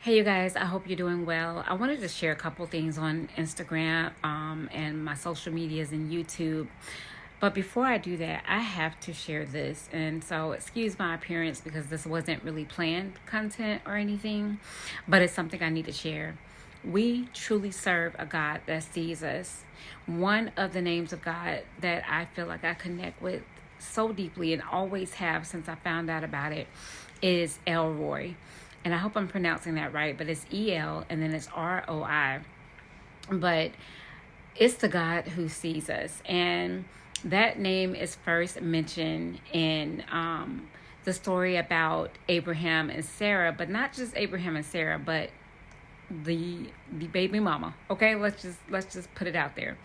Hey you guys, I hope you're doing well. I wanted to share a couple things on Instagram and my social medias and YouTube. But before I do that, I have to share this. And so excuse my appearance because this wasn't really planned content or anything, but it's something I need to share. We truly serve a God that sees us. One of the names of God that I feel like I connect with so deeply and always have since I found out about it is Elroy. And I hope I'm pronouncing that right, but it's E-L and then it's R-O-I. But it's the God who sees us. And that name is first mentioned in the story about Abraham and Sarah, but not just Abraham and Sarah, but the baby mama. Okay, let's just put it out there.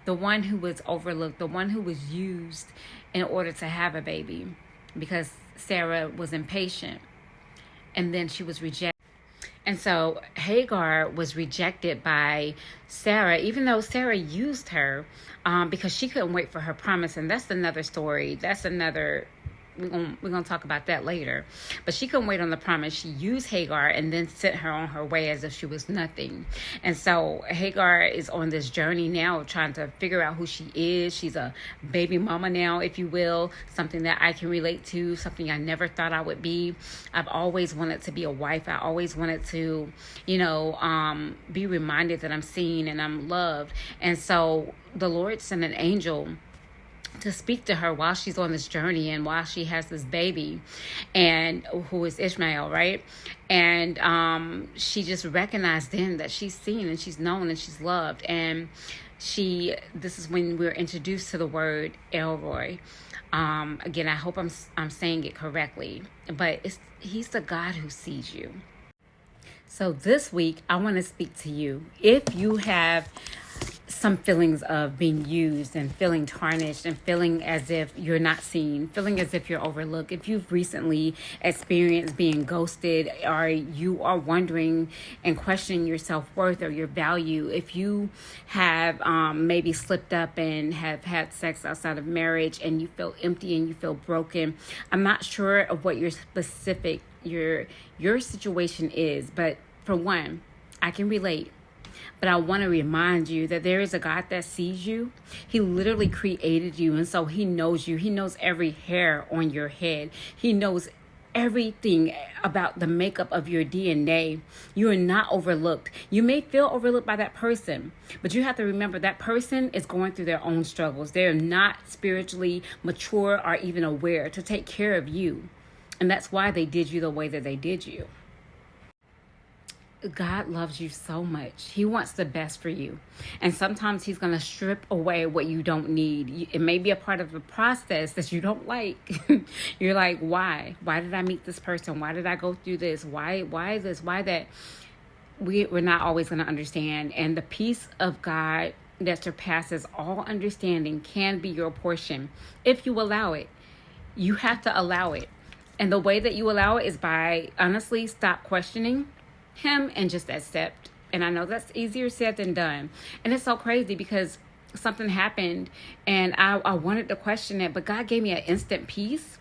The one who was overlooked, the one who was used in order to have a baby because Sarah was impatient. And then she was rejected. And so Hagar was rejected by Sarah, even though Sarah used her because she couldn't wait for her promise. And that's another story. We're gonna talk about that later. But she couldn't wait on the promise. She used Hagar and then sent her on her way as if she was nothing. And so Hagar is on this journey now trying to figure out who she is. She's a baby mama now, if you will, something that I can relate to, something I never thought I would be. I've always wanted to be a wife. I always wanted to, be reminded that I'm seen and I'm loved. And so the Lord sent an angel to speak to her while she's on this journey and while she has this baby, and who is Ishmael, right? And she just recognized then that she's seen and she's known and she's loved. And this is when we're introduced to the word Elroy. Again, I hope I'm saying it correctly, but he's the God who sees you. So this week, I want to speak to you. If you have some feelings of being used and feeling tarnished and feeling as if you're not seen, feeling as if you're overlooked, if you've recently experienced being ghosted, or you are wondering and questioning your self-worth or your value, if you have maybe slipped up and have had sex outside of marriage and you feel empty and you feel broken, I'm not sure of what your specific your situation is, but for one, I can relate. But I want to remind you that there is a God that sees you. He literally created you. And so he knows you. He knows every hair on your head. He knows everything about the makeup of your DNA. You are not overlooked. You may feel overlooked by that person, but you have to remember that person is going through their own struggles. They're not spiritually mature or even aware to take care of you. And that's why they did you the way that they did you. God loves you so much. He wants the best for you. And sometimes he's going to strip away what you don't need. It may be a part of the process that you don't like. You're like, why? Why did I meet this person? Why did I go through this? Why this? Why that? We're not always going to understand. And the peace of God that surpasses all understanding can be your portion if you allow it. You have to allow it. And the way that you allow it is by honestly stop questioning him and just accept. And I know that's easier said than done. And it's so crazy because something happened and I wanted to question it, but God gave me an instant peace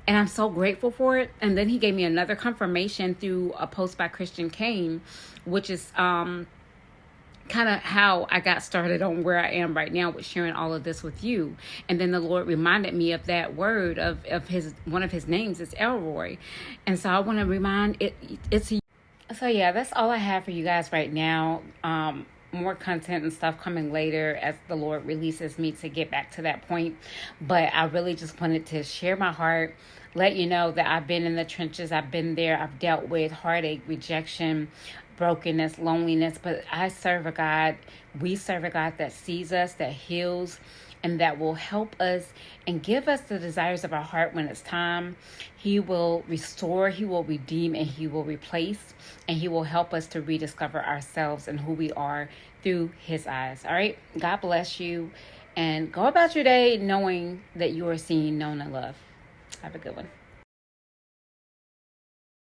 and I'm so grateful for it. And then he gave me another confirmation through a post by Christian Kane, which is kind of how I got started on where I am right now with sharing all of this with you. And then the Lord reminded me of that word of his, one of his names is Elroy. And so I want to remind it's so yeah, that's all I have for you guys right now. More content and stuff coming later as the Lord releases me to get back to that point. But I really just wanted to share my heart, let you know that I've been in the trenches. I've been there. I've dealt with heartache, rejection, brokenness, loneliness. But I serve a God. We serve a God that sees us, that heals, and that will help us and give us the desires of our heart when it's time. He will restore, he will redeem, and he will replace, and he will help us to rediscover ourselves and who we are through his eyes. All right, God bless you, and go about your day knowing that you are seen, known, and loved. Have a good one.